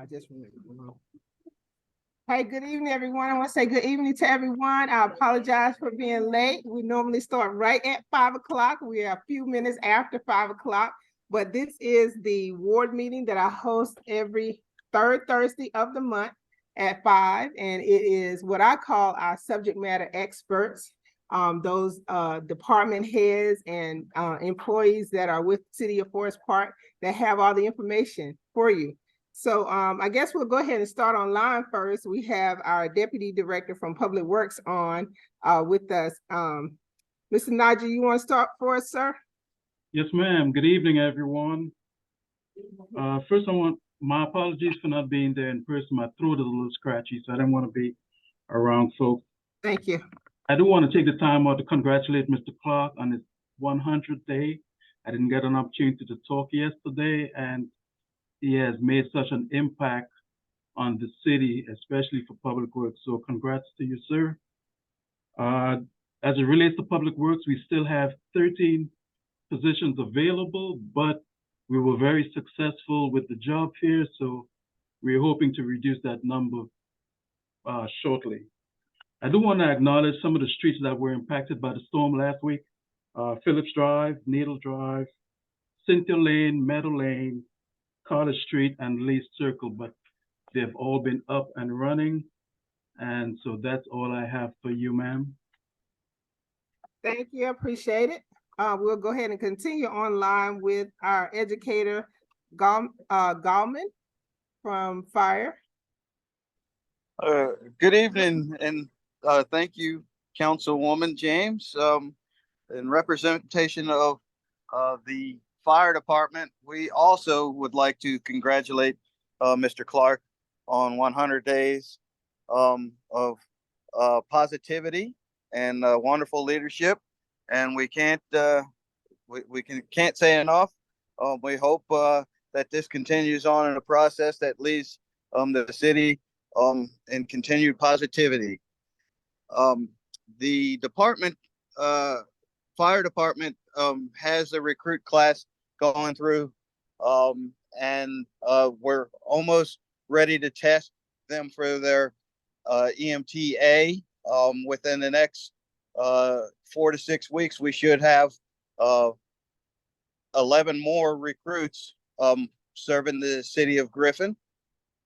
I just remember. Hey, good evening, everyone. I want to say good evening to everyone. I apologize for being late. We normally start right at 5 o'clock. We are a few minutes after 5 o'clock, but this is the ward meeting that I host every third Thursday of the month at 5, and it is what I call our subject matter experts, those department heads and employees that are with City of Forest Park that have all the information for you. So I guess we'll go ahead and start online first. We have our Deputy Director from Public Works on with us. Mr. Naji, you want to start for us, sir? Yes, ma'am. Good evening, everyone. First, my apologies for not being there in person. My throat is a little scratchy, so I didn't want to be around folks. Thank you. I do want to take the time out to congratulate Mr. Clark on his 100th day. I didn't get an opportunity to talk yesterday, and he has made such an impact on the city, especially for public works. So congrats to you, sir. As it relates to public works, we still have 13 positions available, but we were very successful with the job fair, so we're hoping to reduce that number shortly. I do want to acknowledge some of the streets that were impacted by the storm last week. Phillips Drive, Needle Drive, Cynthia Lane, Meadow Lane, Carter Street, and Lee Circle, but they've all been up and running. And so that's all I have for you, ma'am. Thank you, appreciate it. We'll go ahead and continue online with our educator, Gallman from Fire. Good evening, and thank you, Councilwoman James. In representation of the Fire Department, we also would like to congratulate Mr. Clark on 100 days of positivity and wonderful leadership, and we can't say enough. We hope that this continues on in a process that leads the city in continued positivity. The department, Fire Department, has a recruit class going through, and we're almost ready to test them for their EMTA. Within the next 4 to 6 weeks, we should have 11 more recruits serving the city of Griffin.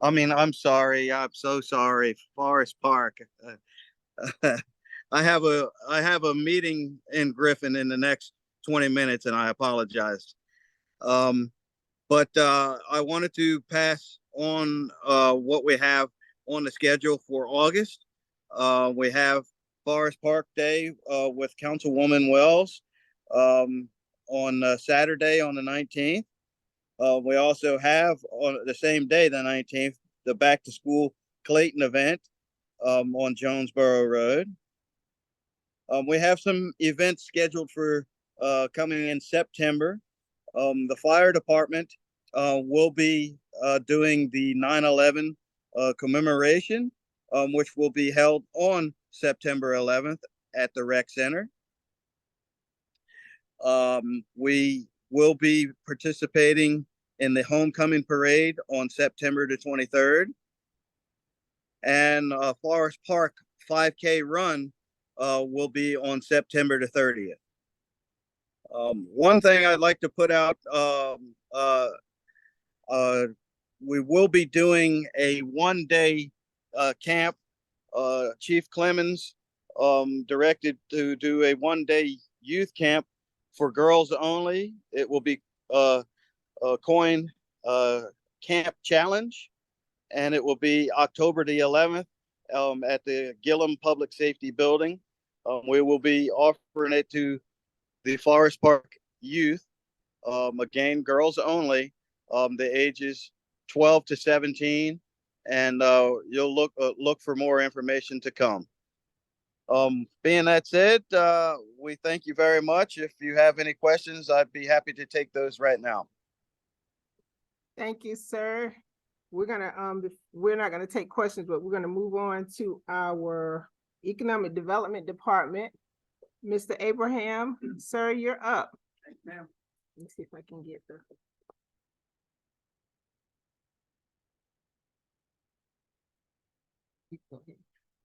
I'm sorry. I'm so sorry. Forest Park. I have a meeting in Griffin in the next 20 minutes, and I apologize. But I wanted to pass on what we have on the schedule for August. We have Forest Park Day with Councilwoman Wells on Saturday on the 19th. We also have on the same day, the 19th, the Back to School Clayton event on Jonesboro Road. We have some events scheduled for coming in September. The Fire Department will be doing the 9/11 commemoration, which will be held on September 11th at the Rec Center. We will be participating in the homecoming parade on September the 23rd. And Forest Park 5K run will be on September the 30th. One thing I'd like to put out, we will be doing a one-day camp. Chief Clemens directed to do a one-day youth camp for girls only. It will be coined Camp Challenge, and it will be October the 11th at the Gillum Public Safety Building. We will be offering it to the Forest Park youth, again, girls only, the ages 12 to 17, and you'll look for more information to come. Being that said, we thank you very much. If you have any questions, I'd be happy to take those right now. Thank you, sir. We're not gonna take questions, but we're gonna move on to our Economic Development Department. Mr. Abraham, sir, you're up. Thanks, ma'am. Let me see if I can get the.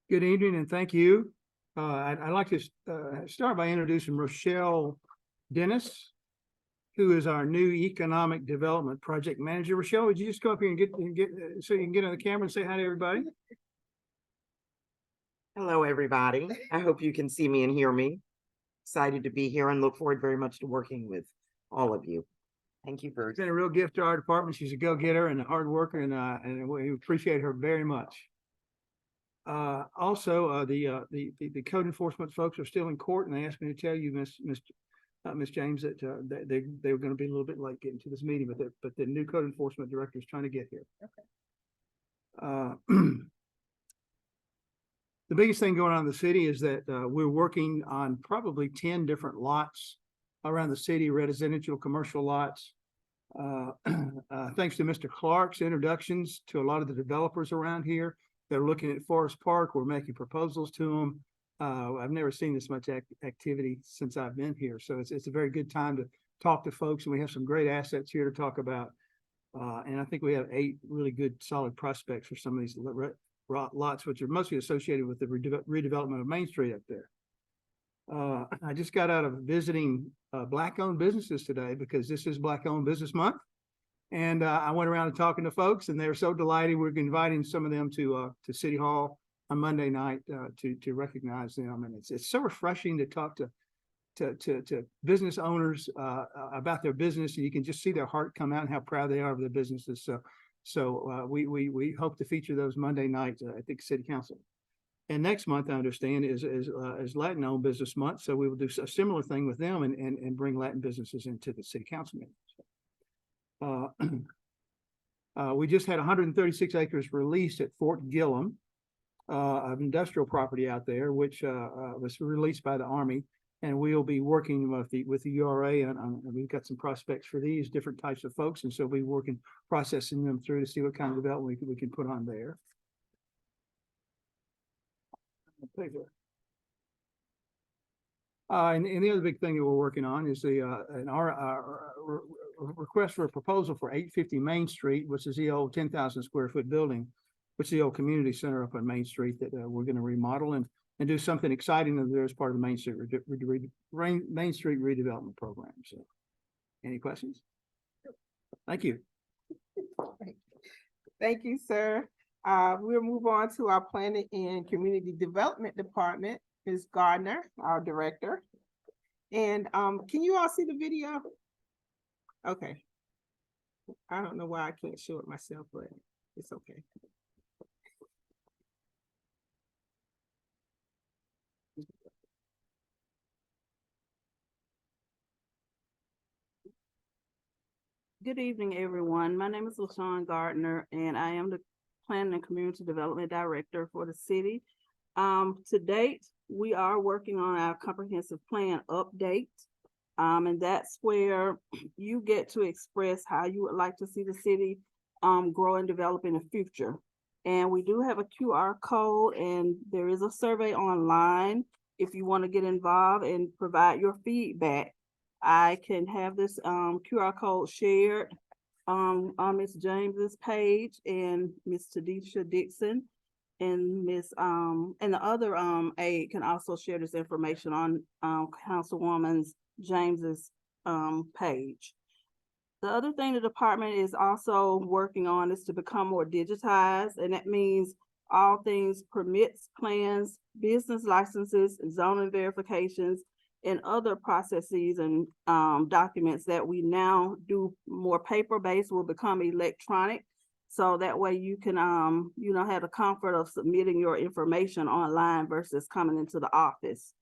Good evening and thank you. I'd like to start by introducing Rochelle Dennis, who is our new Economic Development Project Manager. Rochelle, would you just go up here and get so you can get on the camera and say hi to everybody? Hello, everybody. I hope you can see me and hear me. Excited to be here and look forward very much to working with all of you. Thank you for. It's been a real gift to our department. She's a go-getter and a hard worker, and we appreciate her very much. Also, the code enforcement folks are still in court, and they asked me to tell you, Miss James, that they were going to be a little bit late getting to this meeting, but the new code enforcement director is trying to get here. Okay. The biggest thing going on in the city is that we're working on probably 10 different lots around the city, residential, commercial lots. Thanks to Mr. Clark's introductions to a lot of the developers around here. They're looking at Forest Park. We're making proposals to them. I've never seen this much activity since I've been here. So it's a very good time to talk to folks, and we have some great assets here to talk about. And I think we have 8 really good solid prospects for some of these lots, which are mostly associated with the redevelopment of Main Street up there. I just got out of visiting Black-owned businesses today because this is Black-owned Business Month. And I went around and talking to folks, and they're so delighted. We're inviting some of them to City Hall on Monday night to recognize them. And it's so refreshing to talk to business owners about their business, and you can just see their heart come out and how proud they are of their businesses. So we hope to feature those Monday nights at the City Council. And next month, I understand, is Latin-owned Business Month. So we will do a similar thing with them and bring Latin businesses into the City Council meeting. We just had 136 acres released at Fort Gillum, of industrial property out there, which was released by the Army. And we'll be working with the URA, and we've got some prospects for these different types of folks. And so we'll be working, processing them through to see what kind of development we can put on there. And the other big thing that we're working on is our request for a proposal for 850 Main Street, which is the old 10,000 square foot building, which is the old community center up on Main Street that we're going to remodel and do something exciting there as part of the Main Street redevelopment program. So, any questions? Thank you. Thank you, sir. We'll move on to our Planning and Community Development Department, Ms. Gardner, our director. And can you all see the video? Okay. I don't know why I can't show it myself, but it's okay. Good evening, everyone. My name is LaShawn Gardner, and I am the Planning and Community Development Director for the city. To date, we are working on our comprehensive plan update, and that's where you get to express how you would like to see the city grow and develop in the future. And we do have a QR code, and there is a survey online if you want to get involved and provide your feedback. I can have this QR code shared on Ms. James's page, and Ms. Tadisha Dixon and Ms. And the other aide can also share this information on Councilwoman James's page. The other thing the department is also working on is to become more digitized, and that means all things permits, plans, business licenses, zoning verifications, and other processes and documents that we now do more paper-based will become electronic. So that way you can, have the comfort of submitting your information online versus coming into the office.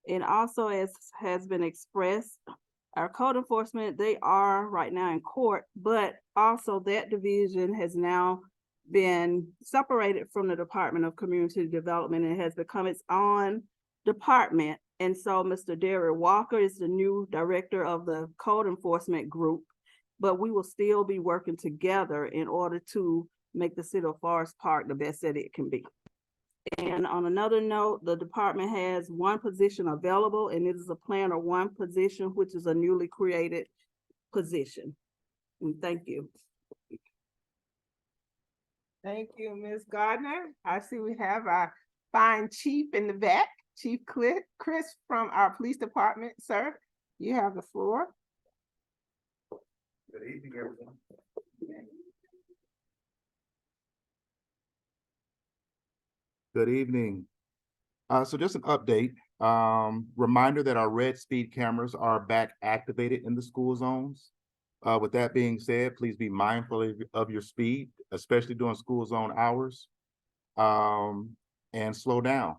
And also, as has been expressed, our code enforcement, they are right now in court, but also that division has now been separated from the Department of Community Development and has become its own department. And so Mr. Derek Walker is the new director of the code enforcement group, but we will still be working together in order to make the city of Forest Park the best that it can be. And on another note, the department has one position available, and it is a planner one position, which is a newly created position. And thank you. Thank you, Ms. Gardner. I see we have our fine chief in the back, Chief Chris from our police department. Sir, you have the floor. Good evening, everyone. Good evening. So just an update. Reminder that our red speed cameras are back activated in the school zones. With that being said, please be mindful of your speed, especially during school zone hours, and slow down.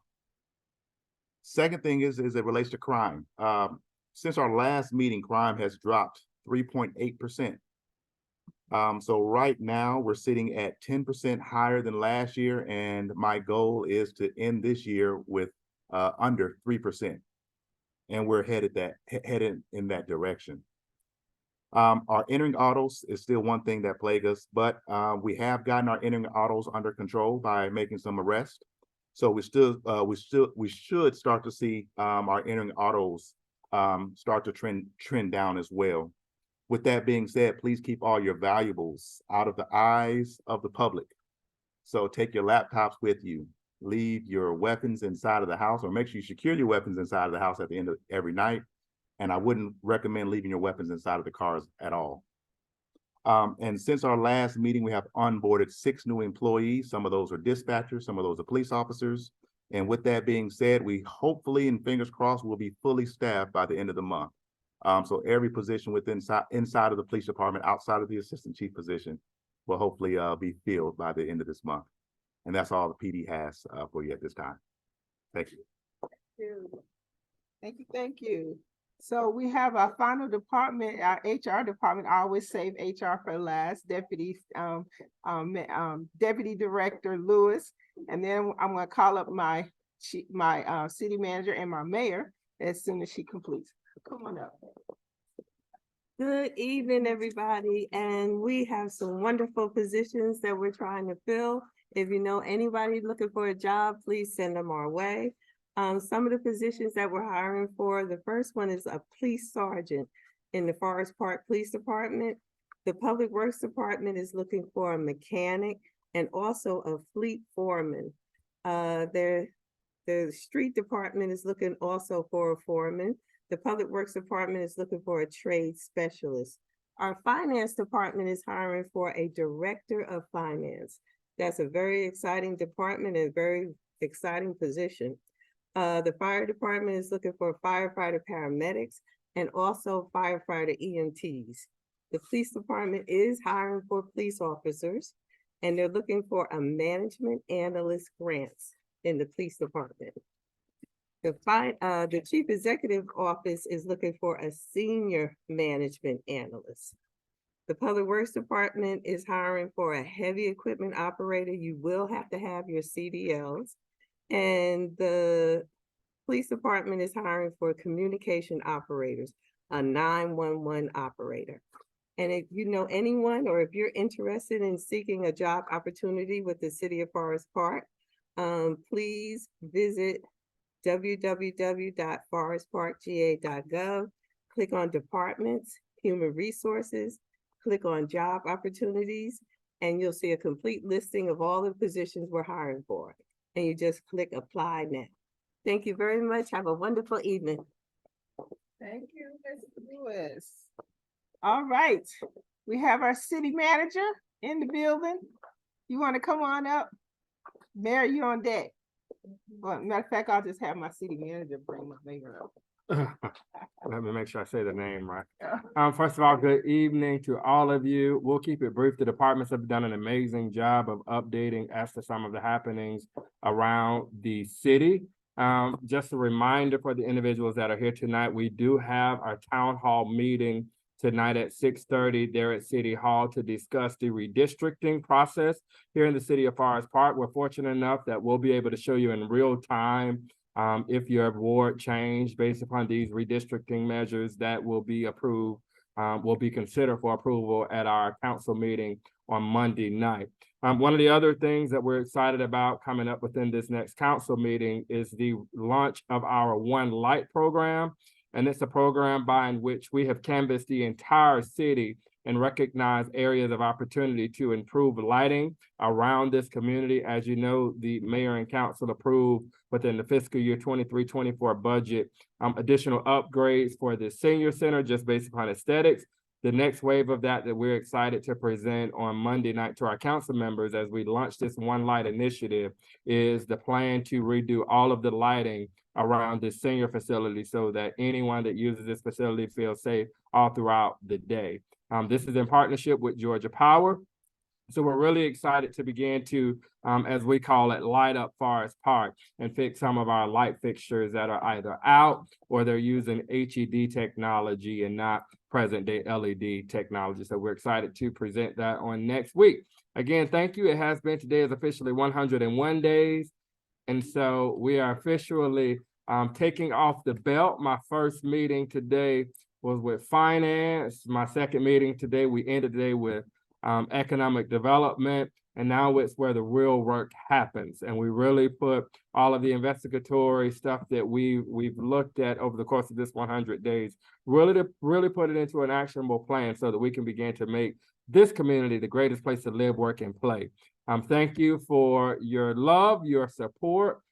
Second thing is it relates to crime. Since our last meeting, crime has dropped 3.8%. So right now we're sitting at 10% higher than last year, and my goal is to end this year with under 3%, and we're headed in that direction. Our entering autos is still one thing that plagues us, but we have gotten our entering autos under control by making some arrests. So we should start to see our entering autos start to trend down as well. With that being said, please keep all your valuables out of the eyes of the public. So take your laptops with you. Leave your weapons inside of the house, or make sure you secure your weapons inside of the house at the end of every night. And I wouldn't recommend leaving your weapons inside of the cars at all. And since our last meeting, we have onboarded 6 new employees. Some of those are dispatchers, some of those are police officers. And with that being said, we hopefully, and fingers crossed, will be fully staffed by the end of the month. So every position inside of the police department, outside of the assistant chief position, will hopefully be filled by the end of this month. And that's all the PD has for you at this time. Thank you. Thank you. Thank you. So we have our final department, our HR department. I always save HR for last. Deputy Director Lewis, and then I'm going to call up my city manager and my mayor as soon as she completes. Come on up. Good evening, everybody, and we have some wonderful positions that we're trying to fill. If you know anybody looking for a job, please send them our way. Some of the positions that we're hiring for, the first one is a police sergeant in the Forest Park Police Department. The Public Works Department is looking for a mechanic and also a fleet foreman. The street department is looking also for a foreman. The Public Works Department is looking for a trade specialist. Our finance department is hiring for a director of finance. That's a very exciting department and very exciting position. The fire department is looking for firefighter paramedics and also firefighter EMTs. The police department is hiring for police officers, and they're looking for a management analyst grants in the police department. The chief executive office is looking for a senior management analyst. The Public Works Department is hiring for a heavy equipment operator. You will have to have your CDLs. And the police department is hiring for communication operators, a 911 operator. And if you know anyone, or if you're interested in seeking a job opportunity with the city of Forest Park, please visit www.forestparkga.gov, click on departments, human resources, click on job opportunities, and you'll see a complete listing of all the positions we're hiring for. And you just click apply now. Thank you very much. Have a wonderful evening. Thank you, Ms. Lewis. All right, we have our city manager in the building. You want to come on up? Mayor, you on deck. Well, matter of fact, I'll just have my city manager bring my mayor up. Let me make sure I say the name right. First of all, good evening to all of you. We'll keep it brief. The departments have done an amazing job of updating as to some of the happenings around the city. Just a reminder for the individuals that are here tonight, we do have our town hall meeting tonight at 6:30 there at City Hall to discuss the redistricting process here in the city of Forest Park. We're fortunate enough that we'll be able to show you in real time if your ward changed based upon these redistricting measures that will be approved, will be considered for approval at our council meeting on Monday night. One of the other things that we're excited about coming up within this next council meeting is the launch of our One Light program. And it's a program by in which we have canvassed the entire city and recognize areas of opportunity to improve lighting around this community. As you know, the mayor and council approved within the fiscal year 23-24 budget additional upgrades for the senior center just based upon aesthetics. The next wave of that we're excited to present on Monday night to our council members as we launch this One Light initiative is the plan to redo all of the lighting around this senior facility so that anyone that uses this facility feels safe all throughout the day. This is in partnership with Georgia Power. So we're really excited to begin to, as we call it, light up Forest Park and fix some of our light fixtures that are either out or they're using HED technology and not present day LED technology. So we're excited to present that on next week. Again, thank you. It has been, today is officially 101 days. And so we are officially taking off the belt. My first meeting today was with finance. My second meeting today, we ended today with economic development, and now it's where the real work happens. And we really put all of the investigatory stuff that we've looked at over the course of this 100 days, really put it into an actionable plan so that we can begin to make this community the greatest place to live, work, and play. Thank you for your love, your support,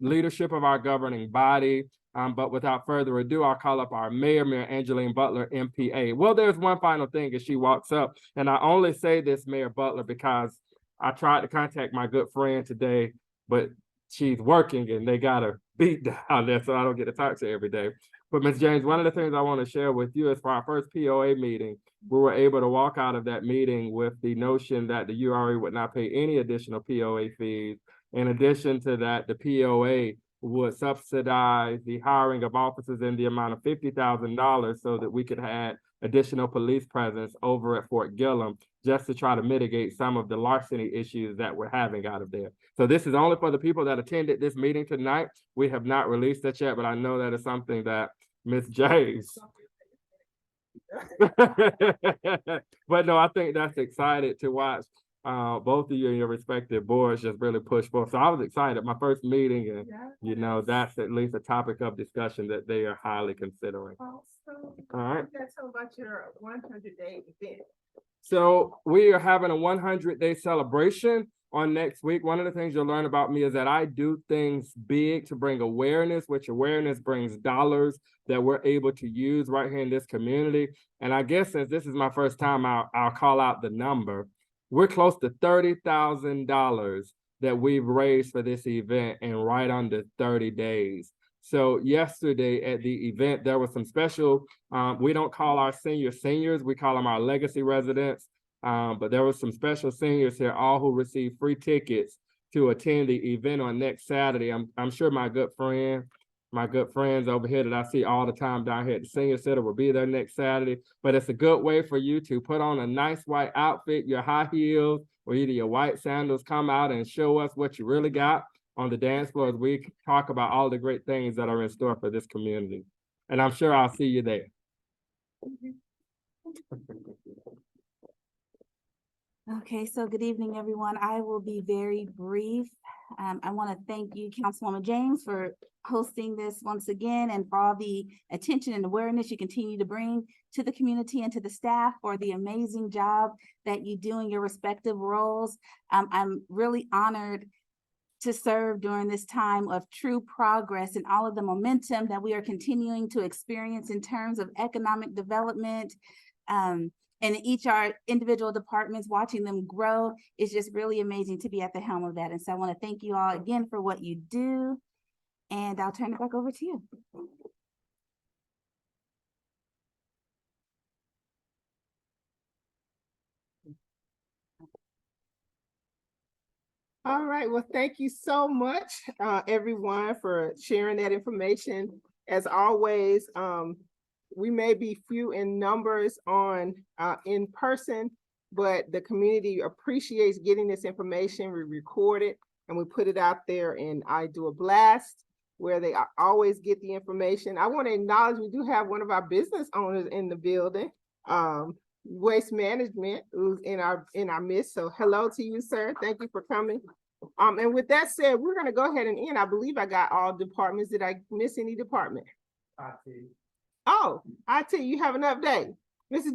leadership of our governing body. But without further ado, I'll call up our Mayor Angeline Butler, MPA. Well, there's one final thing as she walks up, and I only say this, Mayor Butler, because I tried to contact my good friend today, but she's working and they got her beat down there, so I don't get to talk to her every day. But Ms. James, one of the things I want to share with you is for our first POA meeting, we were able to walk out of that meeting with the notion that the URA would not pay any additional POA fees. In addition to that, the POA would subsidize the hiring of officers in the amount of $50,000 so that we could have additional police presence over at Fort Gillum just to try to mitigate some of the larceny issues that we're having out of there. So this is only for the people that attended this meeting tonight. We have not released that yet, but I know that is something that Ms. James. But no, I think that's excited to watch both of you and your respective boards just really push forward. So I was excited, my first meeting, and you know, that's at least a topic of discussion that they are highly considering. All right. Tell about your 100-day event. So we are having a 100-day celebration on next week. One of the things you'll learn about me is that I do things big to bring awareness, which awareness brings dollars that we're able to use right here in this community. And I guess since this is my first time, I'll call out the number. We're close to $30,000 that we've raised for this event in right under 30 days. So yesterday at the event, there was some special, we don't call our seniors, we call them our legacy residents. But there was some special seniors here, all who received free tickets to attend the event on next Saturday. I'm sure my good friends over here that I see all the time down here at the senior center will be there next Saturday. But it's a good way for you to put on a nice white outfit, your high heels, or either your white sandals, come out and show us what you really got on the dance floor as we talk about all the great things that are in store for this community. And I'm sure I'll see you there. Okay, so good evening, everyone. I will be very brief. I want to thank you, Councilwoman James, for hosting this once again and for all the attention and awareness you continue to bring to the community and to the staff for the amazing job that you do in your respective roles. I'm really honored to serve during this time of true progress and all of the momentum that we are continuing to experience in terms of economic development. And each our individual departments, watching them grow is just really amazing to be at the helm of that. And so I want to thank you all again for what you do. And I'll turn it back over to you. All right, well, thank you so much, everyone, for sharing that information. As always, we may be few in numbers on in person, but the community appreciates getting this information. We record it and we put it out there, and I do a blast where they always get the information. I want to acknowledge we do have one of our business owners in the building, Waste Management, who's in our midst. So hello to you, sir. Thank you for coming. And with that said, we're going to go ahead and end. I believe I got all departments. Did I miss any department? IT. Oh, IT, you have an update. Mr.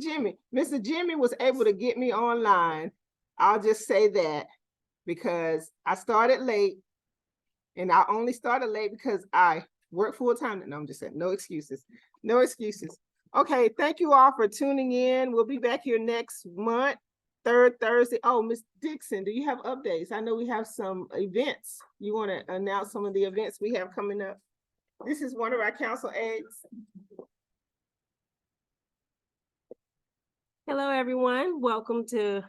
Jimmy was able to get me online. I'll just say that because I started late, and I only started late because I work full time. No, I'm just saying, no excuses, no excuses. Okay, thank you all for tuning in. We'll be back here next month, third Thursday. Oh, Miss Dixon, do you have updates? I know we have some events. You want to announce some of the events we have coming up? This is one of our council aides. Hello, everyone. Welcome to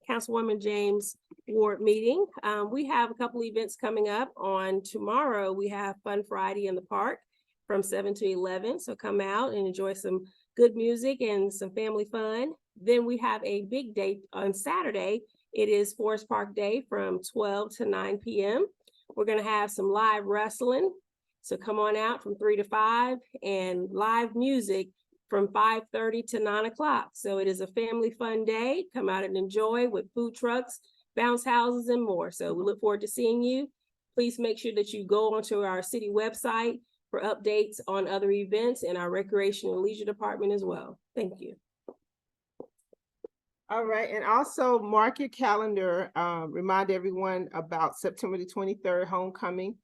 Councilwoman James Ward meeting. We have a couple events coming up. On tomorrow, we have Fun Friday in the park from 7 to 11. So come out and enjoy some good music and some family fun. Then we have a big day on Saturday. It is Forest Park Day from 12 to 9 p.m. We're going to have some live wrestling. So come on out from 3 to 5 and live music from 5:30 to 9 o'clock. So it is a family fun day. Come out and enjoy with food trucks, bounce houses, and more. So we look forward to seeing you. Please make sure that you go onto our city website for updates on other events in our Recreation and Leisure Department as well. Thank you. All right, and also mark your calendar. Remind everyone about September the 23rd, homecoming.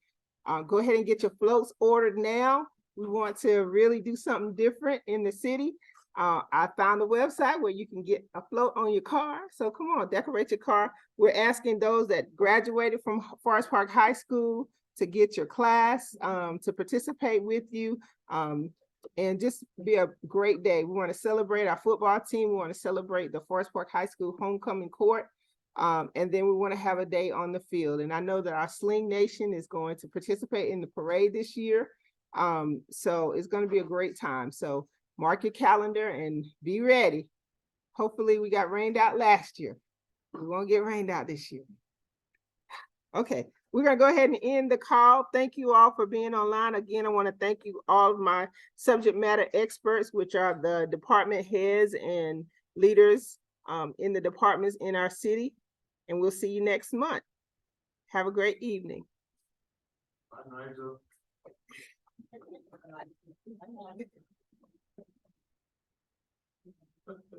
Go ahead and get your floats ordered now. We want to really do something different in the city. I found a website where you can get a float on your car. So come on, decorate your car. We're asking those that graduated from Forest Park High School to get your class, to participate with you, and just be a great day. We want to celebrate our football team. We want to celebrate the Forest Park High School homecoming court. And then we want to have a day on the field. And I know that our Sling Nation is going to participate in the parade this year. So it's going to be a great time. So mark your calendar and be ready. Hopefully we got rained out last year. We won't get rained out this year. Okay, we're going to go ahead and end the call. Thank you all for being online. Again, I want to thank you all of my subject matter experts, which are the department heads and leaders in the departments in our city. And we'll see you next month. Have a great evening. Bye, Nigel.